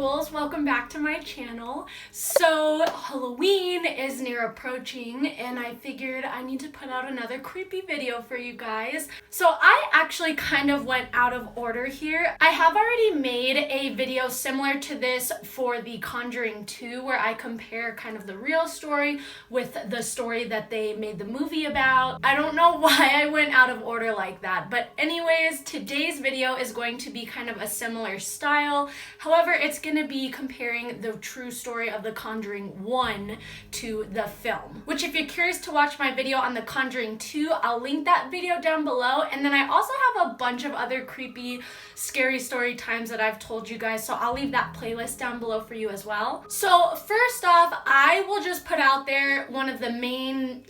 ghouls, welcome back to my channel. So Halloween is near approaching and I figured I need to put out another creepy video for you guys. So I actually kind of went out of order here. I have already made a video similar to this for the Conjuring 2 where I compare kind of the real story with the story that they made the movie about. I don't know why I went out of order like that, but anyways, today's video is going to be kind of a similar style. However, it's going to be comparing the true story of The Conjuring 1 to the film, which if you're curious to watch my video on The Conjuring 2, I'll link that video down below. And then I also have a bunch of other creepy, scary story times that I've told you guys, so I'll leave that playlist down below for you as well. So first off, I will just put out there one of the main,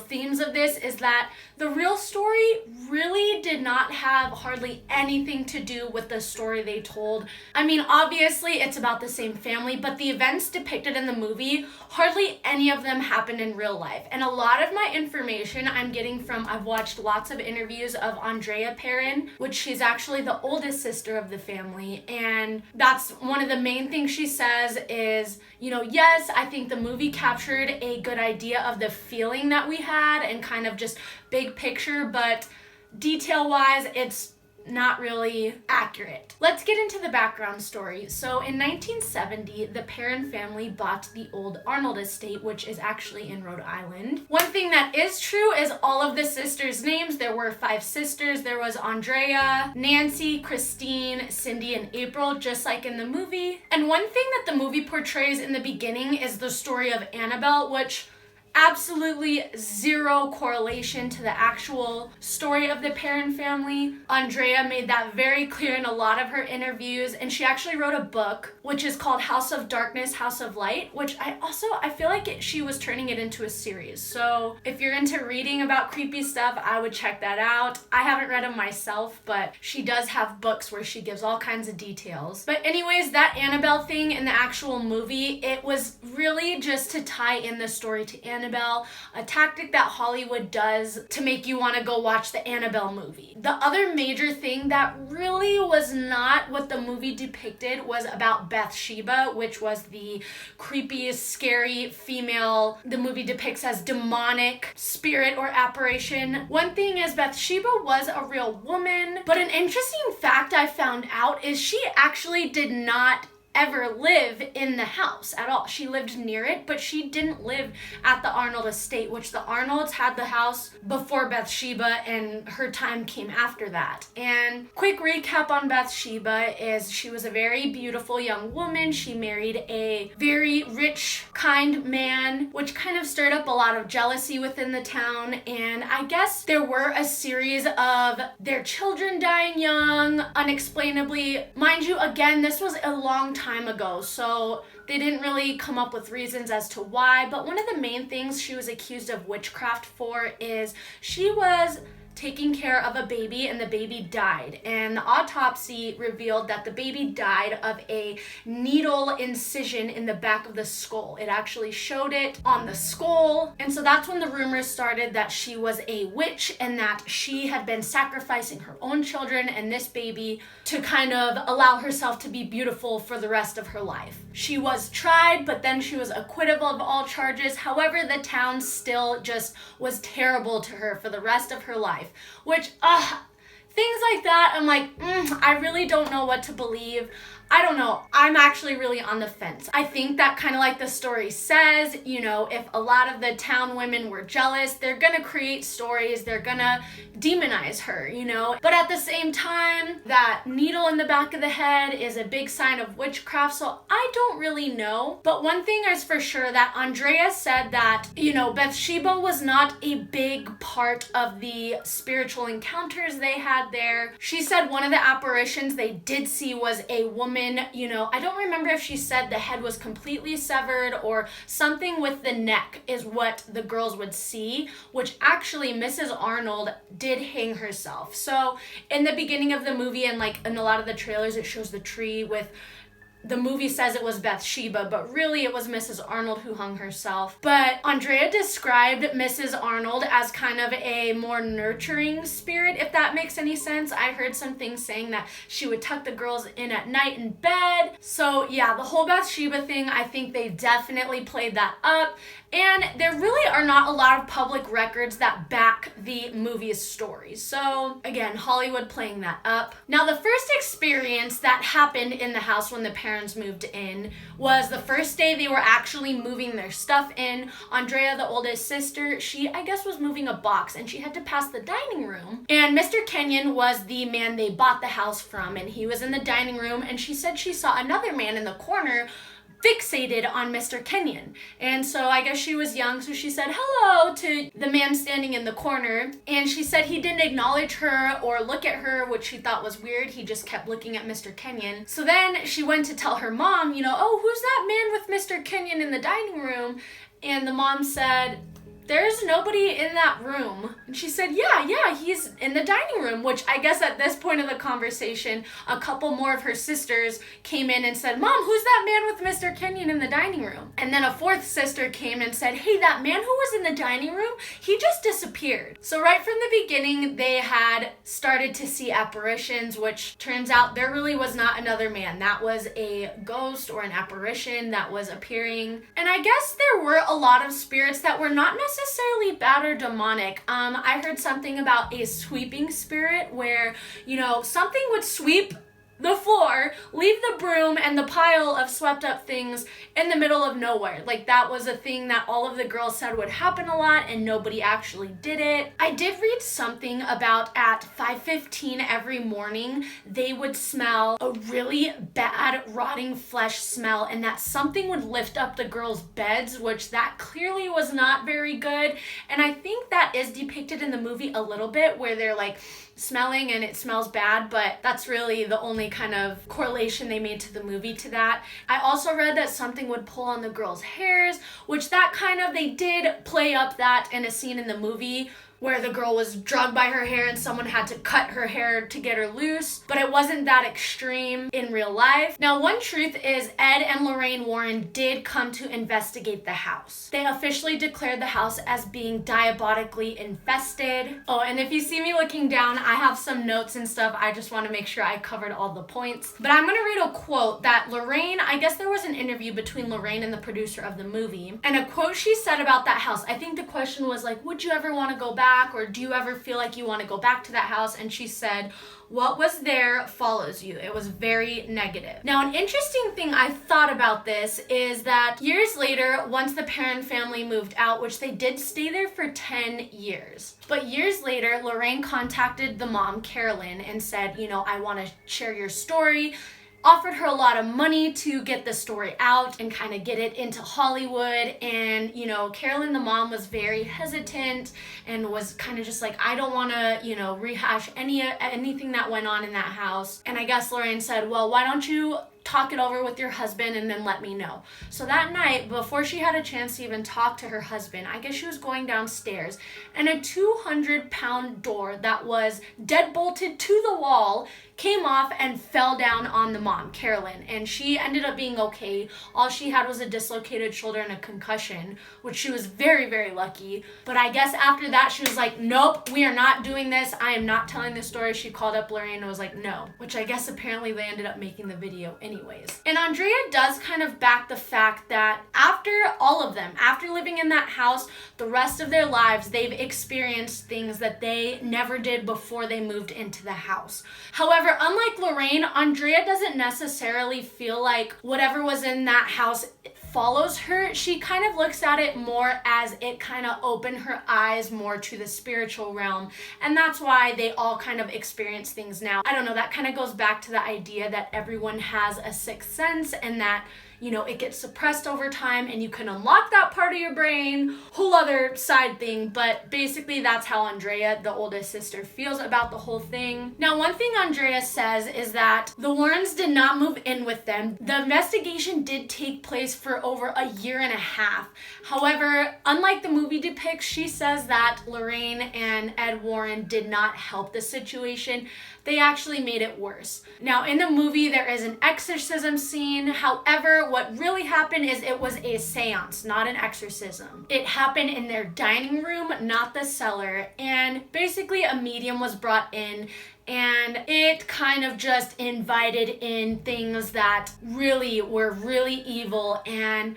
themes of this is that the real story really did not have hardly anything to do with the story they told. I mean, obviously it's about the same family, but the events depicted in the movie, hardly any of them happened in real life. And a lot of my information I'm getting from, I've watched lots of interviews of Andrea Perrin, which she's actually the oldest sister of the family. And that's one of the main things she says is, yes, I think the movie captured a good idea of the feeling that we had and kind of just big picture, but detail-wise, it's not really accurate. Let's get into the background story. So in 1970, the Perrin family bought the old Arnold estate, which is actually in Rhode Island. One thing that is true is all of the sisters' names. There were 5 sisters. There was Andrea, Nancy, Christine, Cindy, and April, just like in the movie. And one thing that the movie portrays in the beginning is the story of Annabelle, which absolutely zero correlation to the actual story of the Perrin family. Andrea made that very clear in a lot of her interviews, and she actually wrote a book which is called House of Darkness, House of Light, which I feel like she was turning it into a series. So if you're into reading about creepy stuff, I would check that out. I haven't read them myself, but she does have books where she gives all kinds of details. But anyways, that Annabelle thing in the actual movie, it was really just to tie in the story to Annabelle, a tactic that Hollywood does to make you want to go watch the Annabelle movie. The other major thing that really was not what the movie depicted was about Bathsheba, which was the creepiest, scary female the movie depicts as demonic spirit or apparition. One thing is Bathsheba was a real woman, but an interesting fact I found out is she actually did not ever live in the house at all. She lived near it, but she didn't live at the Arnold estate, which the Arnolds had the house before Bathsheba and her time came after that. And quick recap on Bathsheba is she was a very beautiful young woman. She married a very rich, kind man, which kind of stirred up a lot of jealousy within the town. And I guess there were a series of their children dying young, unexplainably. Mind you, again, this was a long time ago, so they didn't really come up with reasons as to why, but one of the main things she was accused of witchcraft for is she was taking care of a baby and the baby died, and the autopsy revealed that the baby died of a needle incision in the back of the skull. It actually showed it on the skull, and so that's when the rumors started that she was a witch and that she had been sacrificing her own children and this baby to kind of allow herself to be beautiful for the rest of her life. She was tried, but then she was acquitted of all charges. However, the town still just was terrible to her for the rest of her life. Which, things like that, I'm like, I really don't know what to believe. I don't know. I'm actually really on the fence. I think that kind of like the story says, if a lot of the town women were jealous, they're gonna create stories, they're gonna demonize her, But at the same time, that needle in the back of the head is a big sign of witchcraft, so I don't really know. But one thing is for sure that Andrea said that, Bathsheba was not a big part of the spiritual encounters they had there. She said one of the apparitions they did see was a woman, I don't remember if she said the head was completely severed or something with the neck is what the girls would see, which actually Mrs. Arnold did hang herself. So in the beginning of the movie and like in a lot of the trailers, it shows the tree with the movie says it was Bathsheba, but really it was Mrs. Arnold who hung herself. But Andrea described Mrs. Arnold as kind of a more nurturing spirit, if that makes any sense. I heard some things saying that she would tuck the girls in at night in bed. So yeah, the whole Bathsheba thing, I think they definitely played that up. And there really are not a lot of public records that back the movie's story. So again, Hollywood playing that up. Now, the first experience that happened in the house when the parents moved in was the first day they were actually moving their stuff in. Andrea, the oldest sister, she, I guess, was moving a box and she had to pass the dining room. And Mr. Kenyon was the man they bought the house from, and he was in the dining room, and she said she saw another man in the corner fixated on Mr. Kenyon. And so I guess she was young, so she said hello to the man standing in the corner, and she said he didn't acknowledge her or look at her, which she thought was weird. He just kept looking at Mr. Kenyon. So then she went to tell her mom, oh, who's that man with Mr. Kenyon in the dining room? And the mom said, there's nobody in that room. And she said, yeah, he's in the dining room, which I guess at this point of the conversation, a couple more of her sisters came in and said, Mom, who's that man with Mr. Kenyon in the dining room? And then a fourth sister came and said, hey, that man who was in the dining room, he just disappeared. So right from the beginning, they had started to see apparitions, which turns out there really was not another man. That was a ghost or an apparition that was appearing. And I guess there were a lot of spirits that were not necessarily bad or demonic. I heard something about a sweeping spirit where, something would sweep the floor, leave the broom and the pile of swept up things in the middle of nowhere. Like, that was a thing that all of the girls said would happen a lot, and nobody actually did it. I did read something about at 5:15 every morning, they would smell a really bad rotting flesh smell, and that something would lift up the girls' beds, which that clearly was not very good. And I think that is depicted in the movie a little bit, where they're like smelling and it smells bad, but that's really the only kind of correlation they made to the movie to that. I also read that something would pull on the girls' hairs, which that kind of, they did play up that in a scene in the movie where the girl was drugged by her hair and someone had to cut her hair to get her loose, but it wasn't that extreme in real life. Now, one truth is Ed and Lorraine Warren did come to investigate the house. They officially declared the house as being diabolically infested. Oh, and if you see me looking down, I have some notes and stuff. I just want to make sure I covered all the points. But I'm going to read a quote that Lorraine, I guess there was an interview between Lorraine and the producer of the movie, and a quote she said about that house. I think the question was like, would you ever want to go back? Or do you ever feel like you want to go back to that house? And she said, what was there follows you. It was very negative. Now, an interesting thing I thought about this is that years later, once the Perron family moved out, which they did stay there for 10 years, but years later, Lorraine contacted the mom, Carolyn, and said, I want to share your story. Offered her a lot of money to get the story out and kind of get it into Hollywood. And, Carolyn, the mom, was very hesitant and was kind of just like, I don't want to, rehash anything that went on in that house. And I guess Lorraine said, well, why don't you talk it over with your husband and then let me know. So that night, before she had a chance to even talk to her husband, I guess she was going downstairs, and a 200-pound door that was deadbolted to the wall came off and fell down on the mom, Carolyn, and she ended up being okay. All she had was a dislocated shoulder and a concussion, which she was very, very lucky. But I guess after that, she was like, nope, we are not doing this. I am not telling this story. She called up Lorraine and was like, no, which I guess apparently they ended up making the video anyways. And Andrea does kind of back the fact that after all of them, after living in that house, the rest of their lives, they've experienced things that they never did before they moved into the house. However, unlike Lorraine, Andrea doesn't necessarily feel like whatever was in that house follows her. She kind of looks at it more as it kind of opened her eyes more to the spiritual realm, and that's why they all kind of experience things now. I don't know, that kind of goes back to the idea that everyone has a sixth sense, and that it gets suppressed over time and you can unlock that part of your brain. Whole other side thing, but basically that's how Andrea, the oldest sister, feels about the whole thing. Now, one thing Andrea says is that the Warrens did not move in with them. The investigation did take place for over a year and a half. However, unlike the movie depicts, she says that Lorraine and Ed Warren did not help the situation. They actually made it worse. Now, in the movie, there is an exorcism scene. However, what really happened is it was a seance, not an exorcism. It happened in their dining room, not the cellar. And basically, a medium was brought in, and it kind of just invited in things that really were really evil. And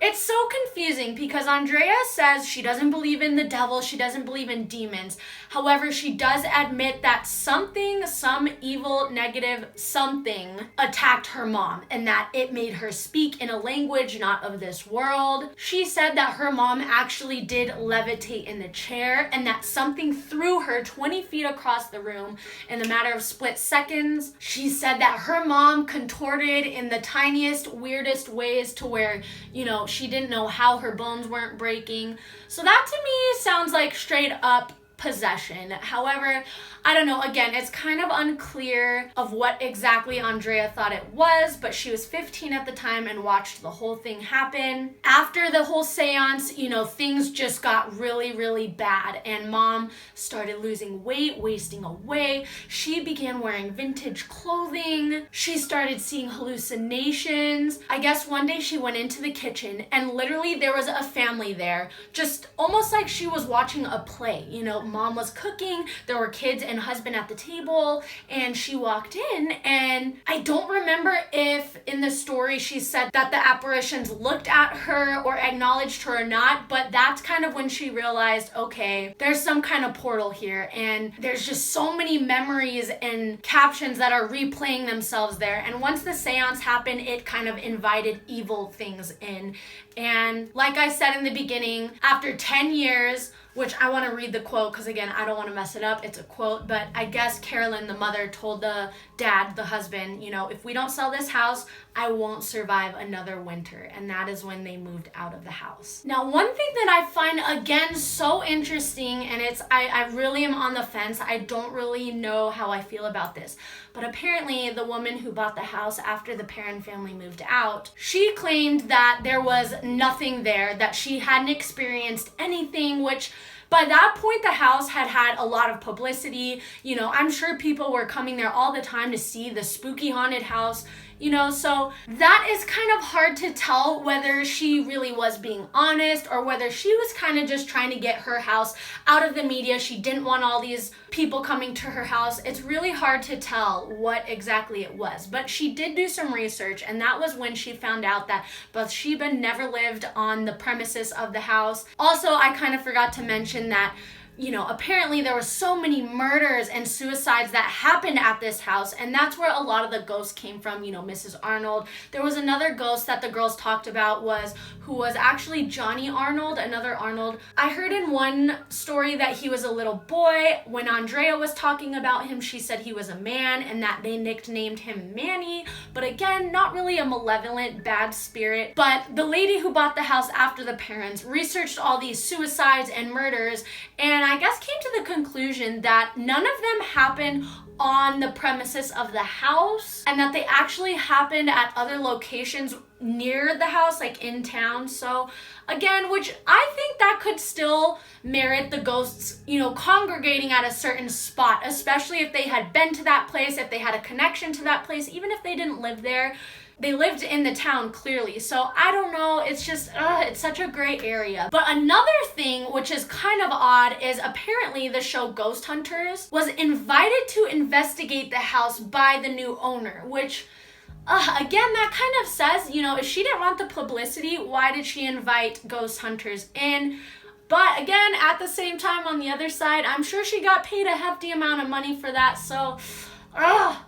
it's so confusing because Andrea says she doesn't believe in the devil, she doesn't believe in demons. However, she does admit that some evil, negative something attacked her mom and that it made her speak in a language not of this world. She said that her mom actually did levitate in the chair and that something threw her 20 feet across the room in the matter of split seconds. She said that her mom contorted in the tiniest, weirdest ways to where, she didn't know how her bones weren't breaking. So that to me sounds like straight up possession. However, I don't know, again, it's kind of unclear of what exactly Andrea thought it was, but she was 15 at the time and watched the whole thing happen. After the whole seance, things just got really, really bad, and mom started losing weight, wasting away. She began wearing vintage clothing. She started seeing hallucinations. I guess one day she went into the kitchen and literally there was a family there, just almost like she was watching a play. Mom was cooking, there were kids and husband at the table, and she walked in, and I don't remember if in the story she said that the apparitions looked at her or acknowledged her or not, but that's kind of when she realized, okay, there's some kind of portal here, and there's just so many memories and captions that are replaying themselves there. And once the seance happened, it kind of invited evil things in. And like I said in the beginning, after 10 years, which I want to read the quote because, again, I don't want to mess it up. It's a quote, but I guess Carolyn, the mother, told the dad, the husband, if we don't sell this house, I won't survive another winter. And that is when they moved out of the house. Now, one thing that I find, again, so interesting, and I really am on the fence. I don't really know how I feel about this. But apparently, the woman who bought the house after the Perrin family moved out, she claimed that there was nothing there, that she hadn't experienced anything, which by that point, the house had a lot of publicity. I'm sure people were coming there all the time to see the spooky haunted house. So that is kind of hard to tell whether she really was being honest or whether she was kind of just trying to get her house out of the media. She didn't want all these people coming to her house. It's really hard to tell what exactly it was, but she did do some research, and that was when she found out that Bathsheba never lived on the premises of the house. Also, I kind of forgot to mention that apparently there were so many murders and suicides that happened at this house, and that's where a lot of the ghosts came from, Mrs. Arnold. There was another ghost that the girls talked about who was actually Johnny Arnold, another Arnold. I heard in one story that he was a little boy. When Andrea was talking about him, she said he was a man and that they nicknamed him Manny, but again, not really a malevolent, bad spirit. But the lady who bought the house after the parents researched all these suicides and murders, and I guess came to the conclusion that none of them happened on the premises of the house and that they actually happened at other locations near the house, like in town. So again, which I think that could still merit the ghosts, congregating at a certain spot, especially if they had been to that place, if they had a connection to that place, even if they didn't live there. They lived in the town, clearly. So I don't know, it's just, it's such a gray area. But another thing, which is kind of odd, is apparently the show Ghost Hunters was invited to investigate the house by the new owner, which, again, that kind of says, if she didn't want the publicity, why did she invite Ghost Hunters in? But again, at the same time, on the other side, I'm sure she got paid a hefty amount of money for that, so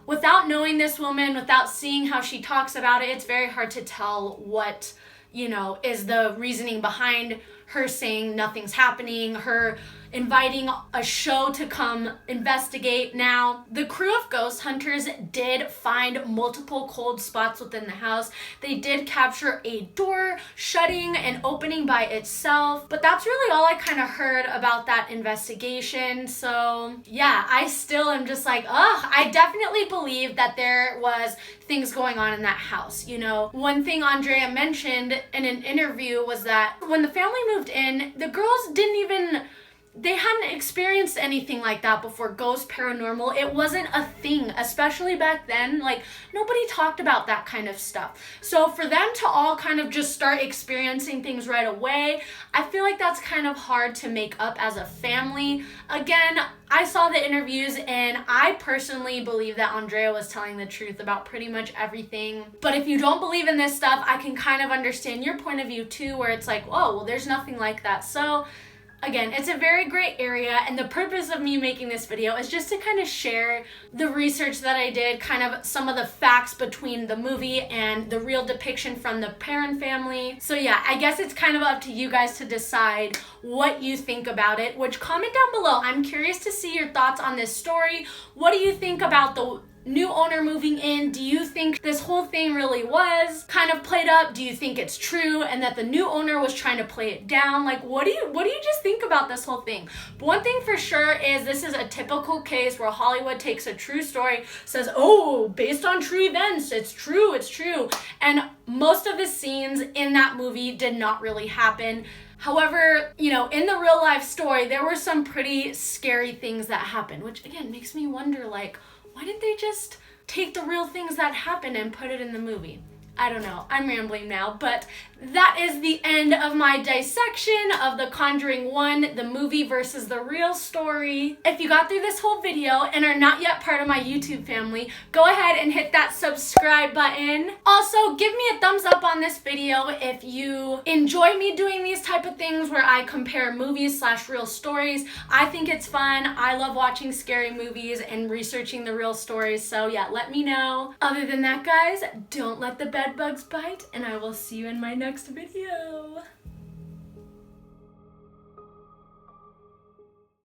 without knowing this woman, without seeing how she talks about it, it's very hard to tell what, is the reasoning behind her saying nothing's happening, her inviting a show to come investigate. Now, the crew of ghost hunters did find multiple cold spots within the house. They did capture a door shutting and opening by itself, but that's really all I kind of heard about that investigation. So yeah, I still am just like, ugh, I definitely believe that there was things going on in that house. You know, one thing Andrea mentioned in an interview was that when the family moved in, the girls they hadn't experienced anything like that before, ghost, paranormal. It wasn't a thing, especially back then. Like, nobody talked about that kind of stuff. So for them to all kind of just start experiencing things right away, I feel like that's kind of hard to make up as a family. Again, I saw the interviews and I personally believe that Andrea was telling the truth about pretty much everything. But if you don't believe in this stuff, I can kind of understand your point of view too, where it's like, oh, well, there's nothing like that. So again, it's a very gray area, and the purpose of me making this video is just to kind of share the research that I did, kind of some of the facts between the movie and the real depiction from the Perron family. So yeah, I guess it's kind of up to you guys to decide what you think about it, which comment down below. I'm curious to see your thoughts on this story. What do you think about the new owner moving in? Do you think this whole thing really was kind of played up? Do you think it's true and that the new owner was trying to play it down? Like, what do you just think about this whole thing? But one thing for sure is this is a typical case where Hollywood takes a true story, says, oh, based on true events, it's true. And most of the scenes in that movie did not really happen. However, you know, in the real life story, there were some pretty scary things that happened, which again makes me wonder, like, why didn't they just take the real things that happened and put it in the movie? I don't know, I'm rambling now, but that is the end of my dissection of The Conjuring 1, the movie versus the real story. If you got through this whole video and are not yet part of my YouTube family, go ahead and hit that subscribe button. Also, give me a thumbs up on this video if you enjoy me doing these type of things where I compare movies / real stories. I think it's fun. I love watching scary movies and researching the real stories, so yeah, let me know. Other than that, guys, don't let the bed bugs bite, and I will see you in my next video.